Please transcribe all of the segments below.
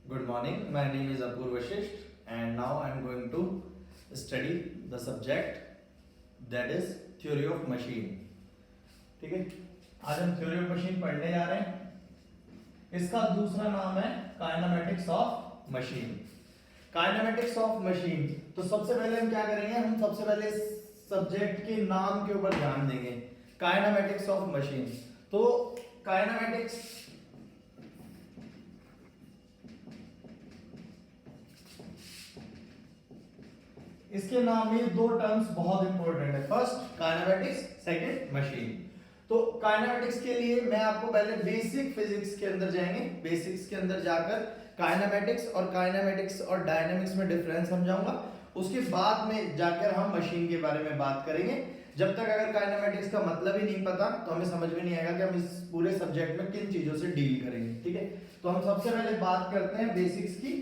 Good morning. My name is Apur Vashisht and now I am going to study the subject that is theory of machine. ठीक है, आज हम theory of machine पढ़ने जा रहे हैं। इसका दूसरा नाम है kinematics of machine. Kinematics of machine. तो सबसे पहले हम क्या करेंगे, हम सबसे पहले सब्जेक्ट के नाम के ऊपर ध्यान देंगे। Kinematics of machine. तो काइनेमेटिक्स इसके नाम में दो टर्म्स बहुत इंपॉर्टेंट है। First kinematics, second machine. तो काइनेमेटिक्स के लिए मैं आपको पहले बेसिक फिजिक्स के अंदर जाएंगे। बेसिक्स के अंदर जाकर काइनेमेटिक्स और डायनामिक्स में डिफरेंस समझाऊंगा। उसके बाद में जाकर हम मशीन के बारे में बात करेंगे। जब तक अगर काइनेमेटिक्स का मतलब ही नहीं पता तो हमें समझ में नहीं आएगा कि हम इस पूरे सब्जेक्ट में किन चीजों से डील करेंगे। ठीक है, तो हम सबसे पहले बात करते हैं बेसिक्स की।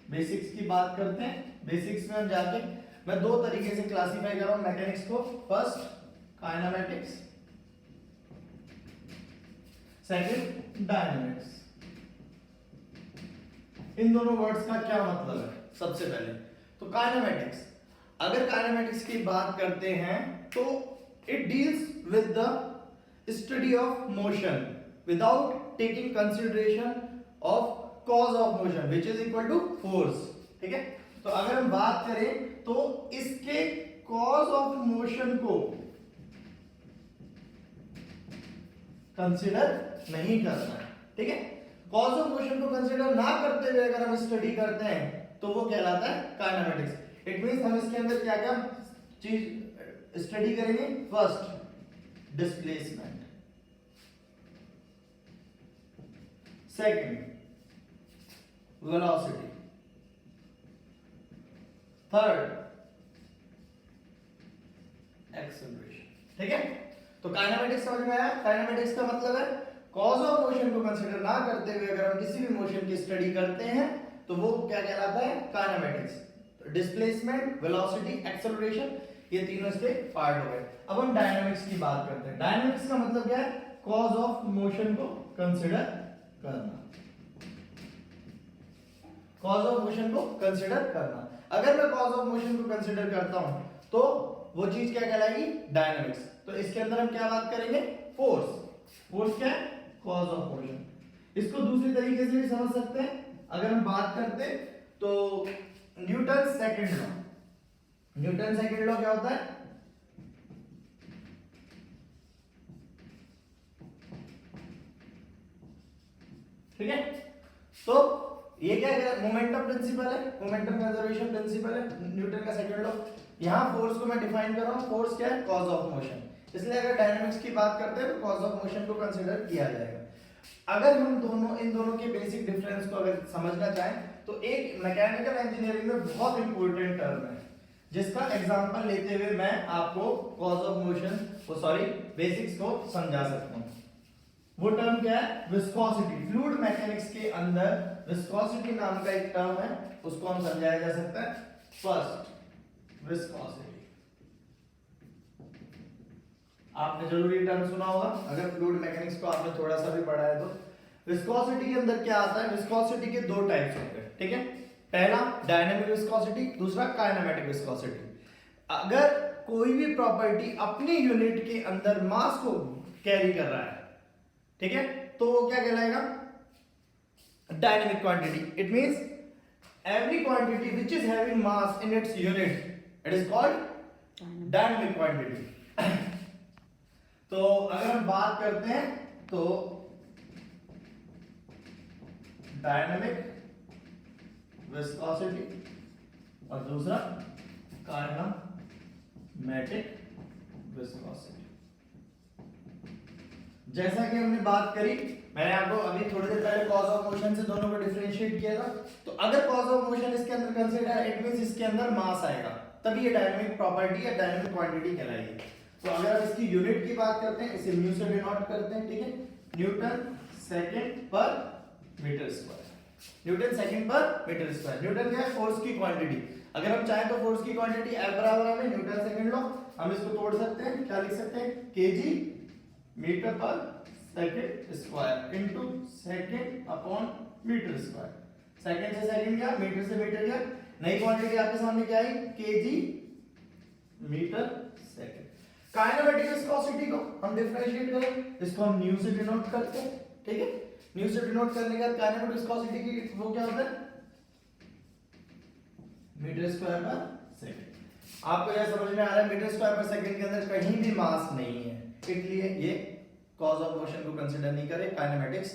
बेसिक्स की बात करते हैं। बेसिक्स में हम जाके मैं दो तरीके से क्लासिफाई कर रहा हूं मैकेनिक्स को। First kinematics, second dynamics. इन दोनों वर्ड्स का क्या मतलब है? सबसे पहले तो काइनेमेटिक्स, अगर काइनेमेटिक्स की बात करते हैं तो it deals with the study of motion without taking consideration of cause of motion which is equal to force. ठीक है, तो अगर हम बात करें तो इसके कॉज ऑफ मोशन को कंसिडर नहीं करना है। ठीक है, कॉज ऑफ मोशन को कंसिडर ना करते हुए अगर हम स्टडी करते हैं तो वो कहलाता है काइनेमेटिक्स। इट मींस हम इसके अंदर क्या क्या चीज स्टडी करेंगे। First displacement, second velocity, third acceleration. ठीक है, तो काइनेमेटिक्स समझ में आया। काइनेमेटिक्स का मतलब है कॉज ऑफ मोशन को कंसीडर ना करते हुए अगर हम किसी भी मोशन की स्टडी करते हैं तो वो क्या कहलाता है? काइनेमेटिक्स। डिस्प्लेसमेंट, वेलोसिटी, एक्सेलरेशन, ये तीनों इसके पार्ट हो गए। अब हम डायनामिक्स की बात करते हैं। डायनामिक्स का मतलब क्या है? कॉज ऑफ मोशन को कंसीडर करना। कॉज ऑफ मोशन को कंसीडर करना। अगर मैं कॉज ऑफ मोशन को कंसीडर करता हूं तो वो चीज क्या कहलाएगी? डायनामिक्स। तो इसके अंदर हम क्या बात करेंगे? फोर्स। फोर्स क्या है? Cause of motion. इसको दूसरी तरीके से भी समझ सकते हैं। अगर हम बात करते तो Newton second law. Newton second law क्या होता है? ठीक है, तो ये क्या है? मोमेंटम प्रिंसिपल है, मोमेंटम कंजर्वेशन प्रिंसिपल है न्यूटन का सेकंड लॉ। यहां फोर्स को मैं डिफाइन कर रहा हूं। फोर्स क्या है? Cause of motion. इसलिए अगर डायनामिक्स की बात करते हैं तो कॉज ऑफ मोशन को कंसीडर किया जाएगा। अगर हम इन दोनों के बेसिक डिफरेंस को अगर समझना चाहें तो एक मैकेनिकल इंजीनियरिंग में बहुत इंपॉर्टेंट टर्म है जिसका एग्जांपल लेते हुए मैं आपको कॉज ऑफ मोशन बेसिक्स को समझा सकता हूं। वो टर्म क्या है? विस्कोसिटी। फ्लूइड मैकेनिक्स के अंदर विस्कोसिटी नाम का एक टर्म है, उसको हम समझाया जा सकता है। फर्स्ट विस्कोसिटी, आपने जरूर ये टर्म सुना होगा अगर फ्लूइड मैकेनिक्स को आपने थोड़ा सा भी पढ़ा है तो। विस्कोसिटी के अंदर क्या आता है? विस्कोसिटी के दो टाइप्स होते हैं। ठीक है, पहला डायनामिक विस्कोसिटी, दूसरा काइनेमेटिक विस्कोसिटी। अगर कोई भी प्रॉपर्टी अपनी यूनिट के अंदर मास को कैरी कर रहा है, ठीक है, तो वो क्या कहलाएगा? Dynamic quantity. It means every quantity which is having mass in its unit it is called dynamic quantity. तो अगर हम बात करते हैं तो डायनामिक विस्कोसिटी और दूसरा काइनेमेटिक विस्कोसिटी। जैसा कि हमने बात करी, मैंने आपको अभी थोड़ी देर पहले कॉज ऑफ मोशन से दोनों को डिफरेंशिएट किया था। तो अगर कॉज ऑफ मोशन इसके अंदर कंसीडर है इट मींस इसके अंदर मास आएगा, तभी ये डायनामिक प्रॉपर्टी या डायनामिक क्वांटिटी कहलाएगी। तो अगर आप इसकी यूनिट की बात करते हैं, इसे म्यू से डिनोट करते हैं। ठीक है, न्यूटन सेकंड पर मीटर स्क्वायर। न्यूटन सेकंड पर मीटर स्क्वायर। न्यूटन क्या है? फोर्स की क्वांटिटी। अगर हम चाहें तो फोर्स की क्वांटिटी F बराबर है न्यूटन सेकंड लॉ, हम इसको तोड़ सकते हैं। क्या लिख सकते हैं? KG meter per second square into second upon meter square. Second से सेकंड गया, मीटर से मीटर गया, नई क्वांटिटी आपके सामने क्या आई, KG meter second. Kinematic viscosity को हम डिफरेंशिएट करें, इसको हम न्यू से डिनोट करते हैं, ठीक है। न्यू से डिनोट करने के बाद काइनेमेटिक विस्कोसिटी की वो क्या होता है, मीटर स्क्वायर पर सेकंड। आपको यह समझ में आ रहा है मीटर स्क्वायर पर सेकंड के अंदर कहीं भी मास नहीं है, इसलिए ये कॉज ऑफ मोशन को कंसीडर नहीं करें। काइनेमेटिक्स,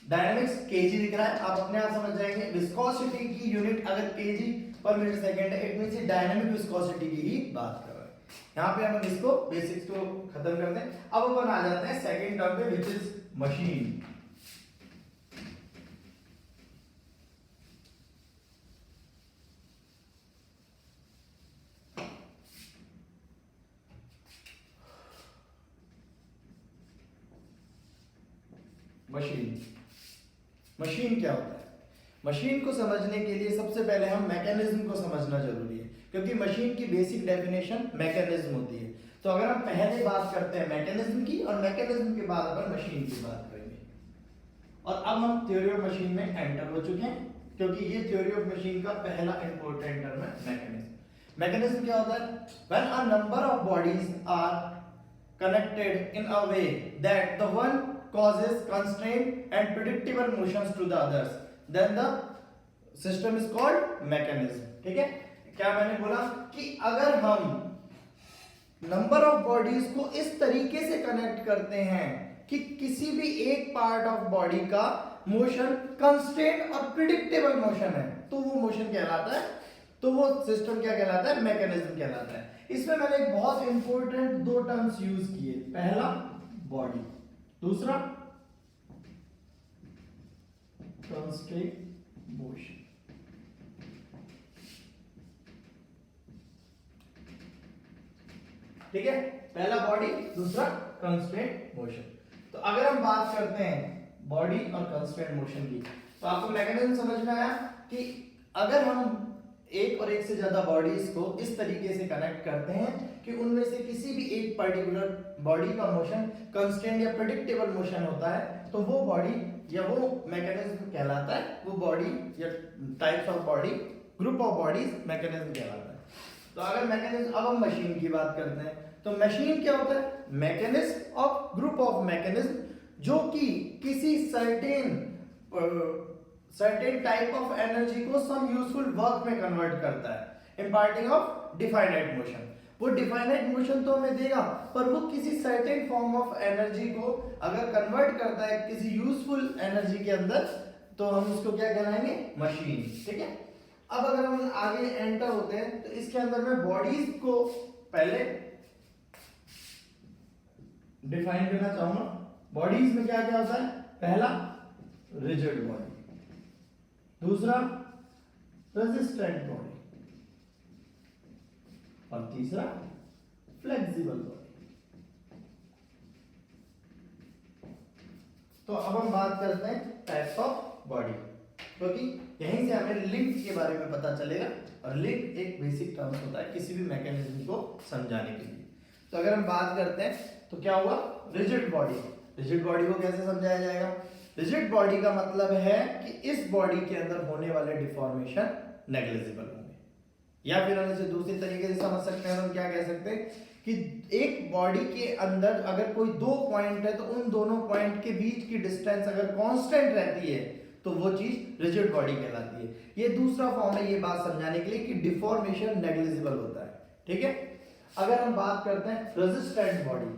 डायनामिक्स केजी दिख रहा है, आप अपने आप समझ जाएंगे। विस्कोसिटी की यूनिट अगर केजी पर मीटर सेकंड है, इट मींस ये डायनामिक विस्कोसिटी की ही बात कर रहे हैं। यहां पे हम इसको बेसिक्स को खत्म कर दें। अब अपन आ जाते हैं सेकंड टर्म पे, which is machine. Machine, machine क्या होता है? मशीन को समझने के लिए सबसे पहले हम मैकेनिज्म को समझना जरूरी है, क्योंकि मशीन की बेसिक डेफिनेशन मैकेनिज्म होती है। तो अगर हम पहले बात करते हैं मैकेनिज्म की, और मैकेनिज्म के बाद अपन मशीन की बात करेंगे। और अब हम थ्योरी ऑफ मशीन में एंटर हो चुके हैं, क्योंकि ये थ्योरी ऑफ मशीन का पहला इंपॉर्टेंट टर्म है मैकेनिज्म। मैकेनिज्म क्या होता है? When a number of bodies are connected in a way that the one causes constraint and predictable motions to the others, then the system is called mechanism। ठीक है, क्या मैंने बोला कि अगर हम नंबर ऑफ बॉडीज को इस तरीके से कनेक्ट करते हैं कि किसी भी एक पार्ट ऑफ बॉडी का मोशन कंस्ट्रेंट और प्रिडिक्टेबल मोशन है, तो वो मोशन कहलाता है, तो वो सिस्टम क्या कहलाता है? मैकेनिज्म कहलाता है। इसमें मैंने एक बहुत इंपॉर्टेंट दो टर्म्स यूज किए, पहला बॉडी, दूसरा कंस्ट्रेंट मोशन। ठीक है, पहला बॉडी, दूसरा कंस्ट्रेंट मोशन। तो अगर हम बात करते हैं बॉडी और कंस्ट्रेंट मोशन की, तो आपको मैकेनिज्म समझ में आया कि अगर हम एक और एक से ज्यादा बॉडीज को इस तरीके से कनेक्ट करते हैं कि उनमें से किसी भी एक पर्टिकुलर बॉडी का मोशन कंस्टेंट या प्रेडिक्टेबल मोशन होता है, तो वो बॉडी या वो मैकेनिज्म कहलाता है। वो बॉडी या types of body, group of bodies mechanism कहलाता है। तो अगर मैकेनिज्म, अब हम मशीन की बात करते हैं, तो मशीन क्या होता है? Mechanism of group of mechanism, जो कि किसी सर्टेन टाइप ऑफ एनर्जी को सम यूजफुल वर्क में कन्वर्ट करता है, इम्पार्टिंग ऑफ डिफाइनाइट मोशन। वो डिफाइनाइट मोशन तो हमें देगा, पर वो किसी सर्टेन फॉर्म ऑफ एनर्जी को अगर कन्वर्ट करता है किसी यूजफुल एनर्जी के अंदर, तो हम उसको क्या कहलाएंगे? मशीन। ठीक है, अब अगर हम आगे एंटर होते हैं, तो इसके अंदर मैं बॉडीज को पहले डिफाइन करना चाहूंगा। बॉडीज में क्या क्या होता है? पहला रिजिड बॉडी, दूसरा रेजिस्टेंट बॉडी, और तीसरा फ्लेक्सिबल बॉडी। तो अब हम बात करते हैं टाइप्स ऑफ बॉडी, क्योंकि यहीं से हमें लिंक के बारे में पता चलेगा, और लिंक एक बेसिक टर्म होता है किसी भी मैकेनिज्म को समझाने के लिए। तो अगर हम बात करते हैं, तो क्या हुआ? Rigid body. रिजिड बॉडी को कैसे समझाया जाएगा? रिजिड बॉडी का मतलब है कि इस बॉडी के अंदर होने वाले डिफॉर्मेशन नेग्लिजिबल होंगे, या फिर हम इसे दूसरी तरीके से समझ सकते हैं। हम क्या कह सकते हैं कि एक बॉडी के अंदर अगर कोई दो पॉइंट है, तो उन दोनों पॉइंट के बीच की डिस्टेंस अगर कांस्टेंट रहती है, तो वो चीज रिजिड बॉडी कहलाती है। ये दूसरा फॉर्म है ये बात समझाने के लिए कि डिफॉर्मेशन नेग्लिजिबल होता है। ठीक है, अगर हम बात करते हैं रेजिस्टेंट बॉडी।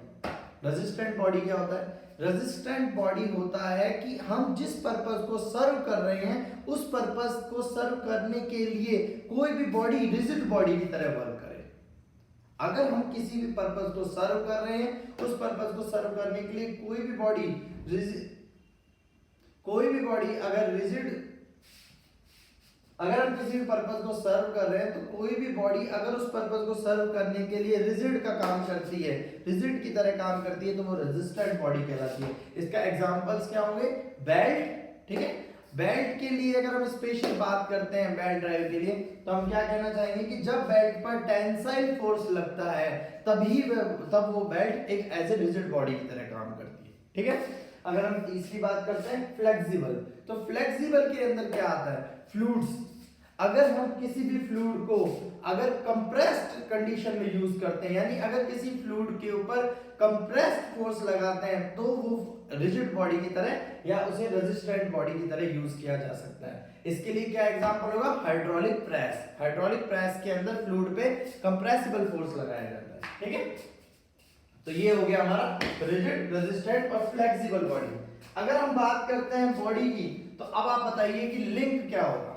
रेजिस्टेंट बॉडी क्या होता है? रेजिस्टेंट बॉडी होता है कि हम जिस पर्पस को सर्व कर रहे हैं, उस पर्पस को सर्व करने के लिए कोई भी बॉडी रिजिड बॉडी की तरह वर्क करे। अगर हम किसी भी पर्पस को सर्व कर रहे हैं, उस पर्पस को सर्व करने के लिए कोई भी बॉडी अगर रिजिड, अगर हम किसी भी पर्पस को सर्व कर रहे हैं, तो कोई भी बॉडी अगर उस पर्पस को सर्व करने के लिए रिजिड का काम करती है, रिजिड की तरह काम करती है, तो वो रेजिस्टेंट बॉडी कहलाती है। इसका एग्जांपल्स क्या होंगे? बेल्ट। ठीक है, बेल्ट के लिए अगर हम स्पेशल बात करते हैं बेल्ट ड्राइव के लिए, तो हम क्या कहना चाहेंगे कि जब बेल्ट पर टेंसाइल फोर्स लगता है, तब वो बेल्ट एक एज ए रिजिड बॉडी की तरह काम करती है। ठीक है। अगर हम तीसरी बात करते हैं फ्लेक्सिबल, तो फ्लेक्सिबल के अंदर क्या आता है, फ्लूइड्स। अगर हम किसी भी फ्लूइड को अगर कंप्रेस्ड कंडीशन में यूज करते हैं, यानी अगर किसी फ्लूइड के ऊपर कंप्रेस्ड फोर्स लगाते हैं, तो वो रिजिड बॉडी की तरह या उसे रेजिस्टेंट बॉडी की तरह यूज किया जा सकता है। इसके लिए क्या एग्जांपल होगा, हाइड्रोलिक प्रेस। हाइड्रोलिक प्रेस के अंदर फ्लूइड पे कंप्रेसिबल फोर्स लगाया जाता है, ठीक है। तो ये हो गया हमारा रिजिड, रेजिस्टेंट और फ्लेक्सिबल बॉडी। अगर हम बात करते हैं बॉडी की, तो अब आप बताइए कि लिंक क्या होगा।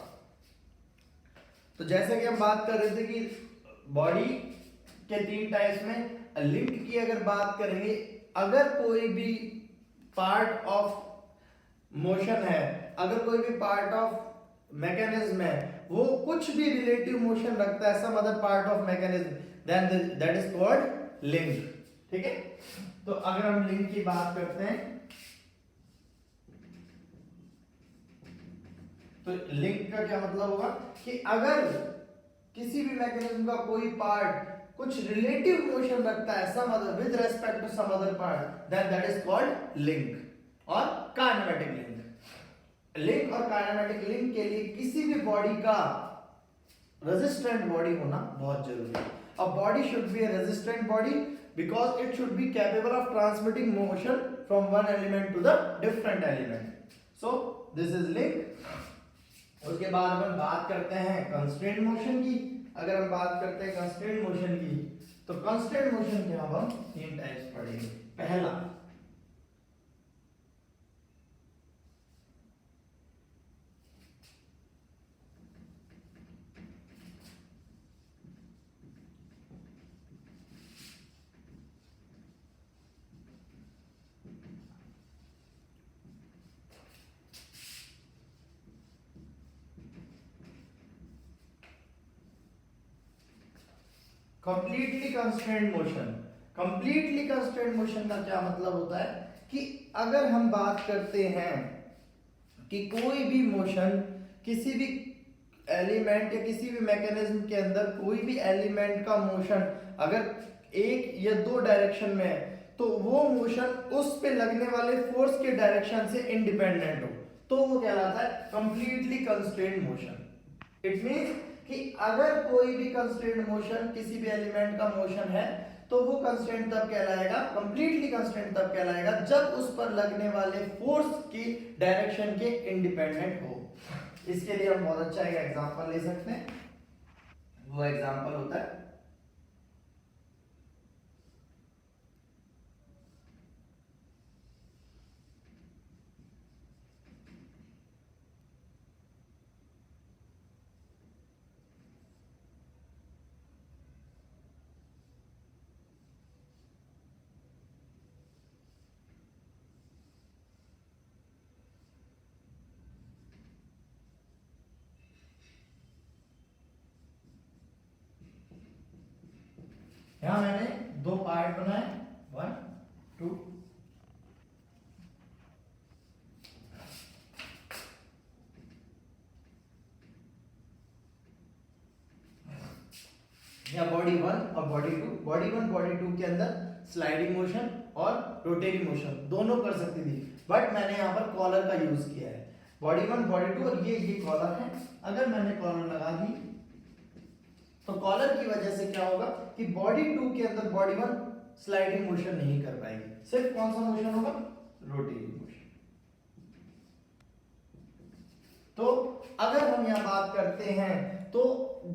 तो जैसे कि हम बात कर रहे थे कि बॉडी के 3 टाइप्स में लिंक की अगर बात करेंगे, अगर कोई भी पार्ट ऑफ मोशन है, अगर कोई भी पार्ट ऑफ मैकेनिज्म है, वो कुछ भी रिलेटिव मोशन रखता है some other part of mechanism, then that is called link, ठीक है। तो अगर हम लिंक की बात करते हैं, तो लिंक का क्या मतलब होगा कि अगर किसी भी मैकेनिज्म का कोई पार्ट कुछ रिलेटिव मोशन रखता है some other with respect to some other part, then that is called link और काइनेमेटिक लिंक। लिंक और काइनेमेटिक लिंक के लिए किसी भी बॉडी का रेजिस्टेंट बॉडी होना बहुत जरूरी है। A body should be a resistant body because it should be capable of transmitting motion from one element to the different element. So this is link. उसके बाद अपन बात करते हैं कंस्ट्रेंट मोशन की। अगर हम बात करते हैं कंस्ट्रेंट मोशन की, तो कंस्ट्रेंट मोशन के अब हम 3 टाइप्स पढ़ेंगे। पहला completely constraint motion. Completely constraint motion का क्या मतलब होता है कि अगर हम बात करते हैं कि कोई भी मोशन किसी भी एलिमेंट या किसी भी मैकेनिज्म के अंदर कोई भी एलिमेंट का मोशन अगर 1 या 2 डायरेक्शन में है, तो वो मोशन उस पे लगने वाले फोर्स के डायरेक्शन से इंडिपेंडेंट हो, तो वो कहलाता है completely constraint motion. It means कि अगर कोई भी कंस्ट्रेंट मोशन किसी भी एलिमेंट का मोशन है, तो वो कंस्ट्रेंट तब कहलाएगा, कंप्लीटली कंस्ट्रेंट तब कहलाएगा जब उस पर लगने वाले फोर्स की डायरेक्शन के इंडिपेंडेंट हो। इसके लिए हम बहुत अच्छा एक एग्जांपल ले सकते हैं। वो एग्जांपल होता है यहां मैंने 2 पार्ट बनाए, 1 2। या बॉडी 1 और बॉडी 2। बॉडी 1 बॉडी 2 के अंदर स्लाइडिंग मोशन और रोटेटिंग मोशन दोनों कर सकती थी, बट मैंने यहाँ पर कॉलर का यूज किया है। बॉडी 1 बॉडी 2 और ये कॉलर है। अगर मैंने कॉलर लगा दी, तो कॉलर की वजह से क्या होगा कि बॉडी 2 के अंदर बॉडी 1 स्लाइडिंग मोशन नहीं कर पाएगी, सिर्फ कौन सा मोशन होगा, रोटेटिंग मोशन। तो अगर हम यहाँ बात करते हैं, तो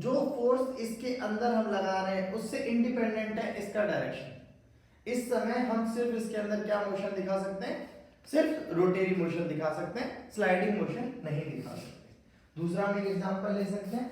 जो फोर्स इसके अंदर हम लगा रहे हैं उससे इंडिपेंडेंट है इसका डायरेक्शन। इस समय हम सिर्फ इसके अंदर क्या मोशन दिखा सकते हैं, सिर्फ रोटेटरी मोशन दिखा सकते हैं, स्लाइडिंग मोशन नहीं दिखा सकते। दूसरा हम एक एग्जांपल ले सकते हैं,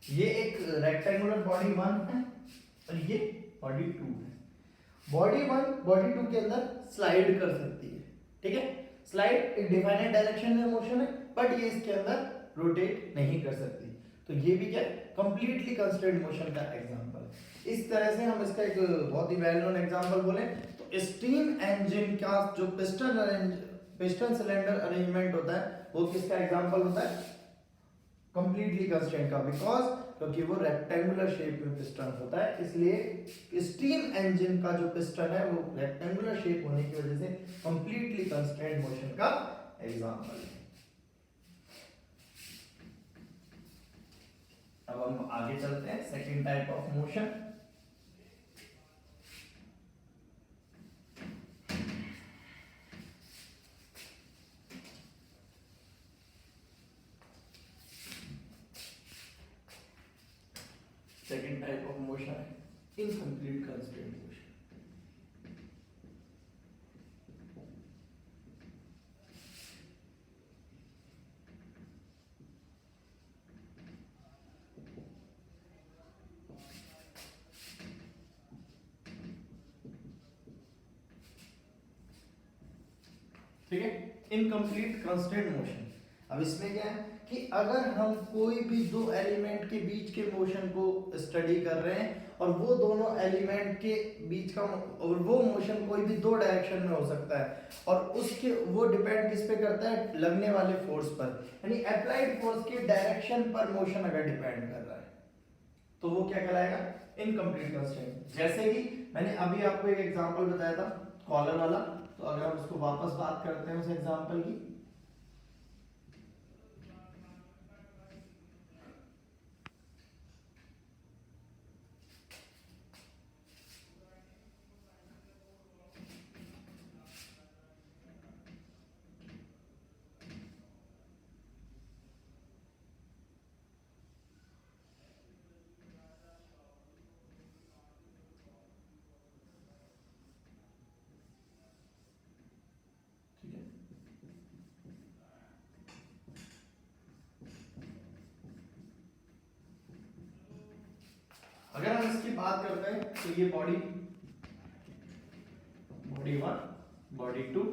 ये एक रेक्टेंगुलर बॉडी 1 है और ये बॉडी 2 है। बॉडी 1 बॉडी 2 के अंदर स्लाइड कर सकती है, ठीक है। स्लाइड एक डिफाइनेड डायरेक्शन में मोशन है, बट ये इसके अंदर रोटेट नहीं कर सकती। तो ये भी क्या है, कंप्लीटली कंस्ट्रेंट मोशन का एग्जांपल। इस तरह से हम इसका एक बहुत ही वेल नोन एग्जांपल बोले तो स्टीम इंजन का जो पिस्टन सिलेंडर अरेंजमेंट होता है वो किसका एग्जांपल होता है, कंप्लीटली कंस्ट्रेंट का, बिकॉज क्योंकि वो रेक्टेंगुलर शेप में पिस्टन होता है, इसलिए स्टीम इंजन का जो पिस्टन है वो रेक्टेंगुलर शेप होने की वजह से कंप्लीटली कंस्ट्रेंट मोशन का एग्जांपल है। अब हम आगे चलते हैं second type of motion. Second type of motion है इनकम्प्लीट कंस्ट्रेंट मोशन। ठीक है, इनकम्प्लीट कंस्ट्रेंट मोशन। अब इसमें क्या है कि अगर हम कोई भी दो एलिमेंट के बीच के मोशन को स्टडी कर रहे हैं और वो दोनों एलिमेंट के बीच का और वो मोशन कोई भी दो डायरेक्शन में हो सकता है और उसके वो डिपेंड किस पे करता है, लगने वाले फोर्स पर, यानी अप्लाइड फोर्स के डायरेक्शन पर मोशन अगर डिपेंड कर रहा है तो वो क्या कहलाएगा, इनकम्प्लीट कंस्ट्रेंट। जैसे कि मैंने अभी आपको एक एग्जांपल बताया था कॉलर वाला, तो अगर हम उसको वापस बात करते हैं उस एग्जांपल की, अगर हम इसकी बात करते हैं तो ये बॉडी 1 बॉडी 2,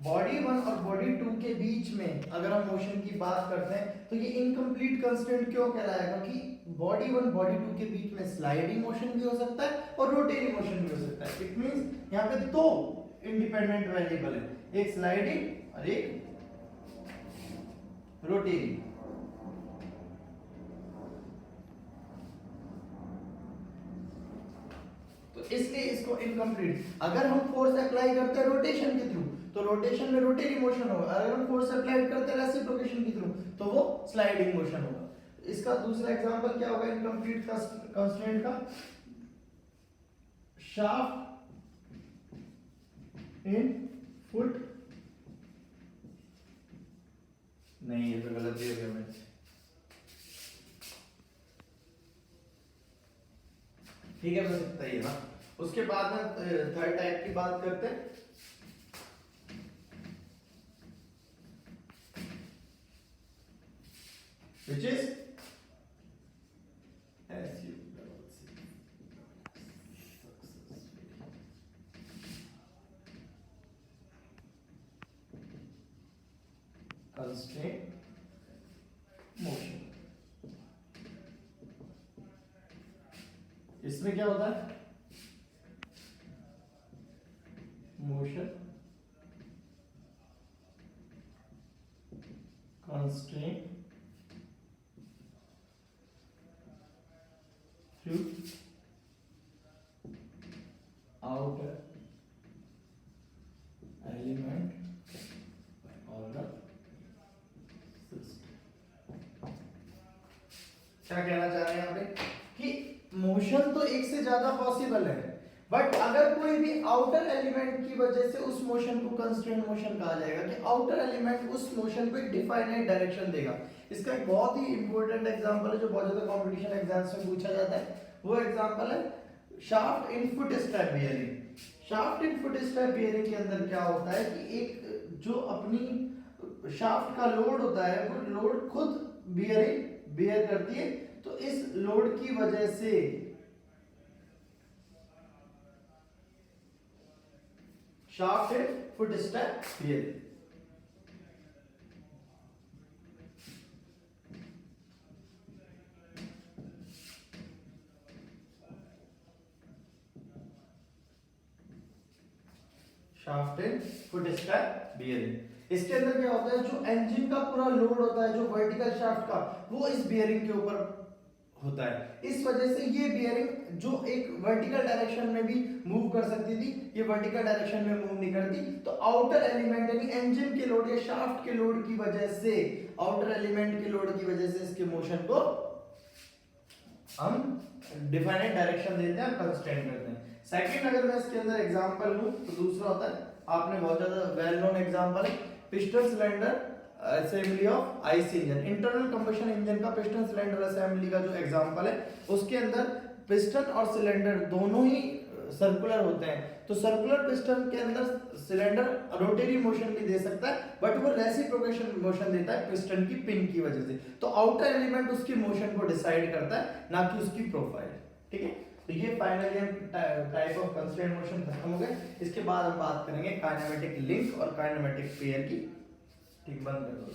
बॉडी 1 और बॉडी 2 के बीच में अगर हम मोशन की बात करते हैं तो ये इनकम्प्लीट कंस्ट्रेंट क्यों कहलाएगा कि बॉडी 1 बॉडी 2 के बीच में स्लाइडिंग मोशन भी हो सकता है और रोटेटिंग मोशन भी हो सकता है। इट मींस यहाँ पे दो इंडिपेंडेंट वेरिएबल है, एक स्लाइडिंग और एक रोटेटिंग। तो इसलिए इसको इनकम्प्लीट, अगर हम फोर्स अप्लाई करते हैं रोटेशन के थ्रू तो रोटेशन में रोटेटिंग मोशन होगा, अगर हम फोर्स अप्लाई करते हैं रेसिप्रोकेशन के थ्रू तो वो स्लाइडिंग मोशन होगा। इसका दूसरा एग्जांपल क्या होगा इनकम्प्लीट कंस्ट्रेंट का, शाफ्ट इन फुट, नहीं ये तो गलत ही हो गया, मैं ठीक है बस इतना ही है ना। उसके बाद में थर्ड टाइप की बात करते हैं, which is constraint motion। इसमें क्या होता है, motion constraint through outer element of the system। क्या कहना चाह रहे हैं यहाँ पे कि मोशन तो एक से ज्यादा पॉसिबल है, बट अगर कोई भी आउटर एलिमेंट की वजह से उस मोशन को कंस्ट्रेंट मोशन कहा जाएगा कि आउटर एलिमेंट उस मोशन को एक डिफाइनेड डायरेक्शन देगा। इसका एक बहुत ही इंपॉर्टेंट एग्जांपल है जो बहुत ज्यादा कंपटीशन एग्जाम्स में पूछा जाता है, वो एग्जांपल है शाफ्ट इन फुट स्टेप बियरिंग। शाफ्ट इन फुट स्टेप बियरिंग के अंदर क्या होता है कि एक जो अपनी शाफ्ट का लोड होता है वो लोड खुद बियरिंग बियर करती है, तो इस लोड की वजह से shaft and foot step bearing. Shaft and foot step bearing. इसके अंदर क्या होता है, जो इंजन का पूरा लोड होता है, जो वर्टिकल शाफ्ट का, वो इस बेयरिंग के ऊपर होता है। इस वजह से ये बेयरिंग जो एक वर्टिकल डायरेक्शन में भी मूव कर सकती थी, ये वर्टिकल डायरेक्शन में मूव नहीं करती। तो आउटर एलिमेंट यानी इंजन के लोड या शाफ्ट के लोड की वजह से, आउटर एलिमेंट के लोड की वजह से इसके मोशन को हम डिफाइनेट डायरेक्शन देते हैं, कंस्ट्रेंट करते हैं। सेकंड, अगर मैं इसके अंदर एग्जांपल लूं तो दूसरा होता है, आपने बहुत ज्यादा वेल नोन एग्जांपल है, piston cylinder assembly of IC engine. Internal combustion engine का पिस्टन सिलेंडर असेंबली का जो एग्जांपल है, उसके अंदर पिस्टन और सिलेंडर दोनों ही सर्कुलर होते हैं। तो सर्कुलर पिस्टन के अंदर सिलेंडर रोटरी मोशन भी दे सकता है, बट वो रेसिप्रोकेशन मोशन देता है पिस्टन की पिन की वजह से। तो आउटर एलिमेंट उसकी मोशन को डिसाइड करता है, ना कि उसकी प्रोफाइल। ठीक है, तो ये फाइनली हम टाइप ऑफ कंस्ट्रेंट मोशन खत्म हो गए। इसके बाद हम बात करेंगे काइनेमेटिक लिंक और काइनेमेटिक पेयर की। ठीक, बंद कर दो।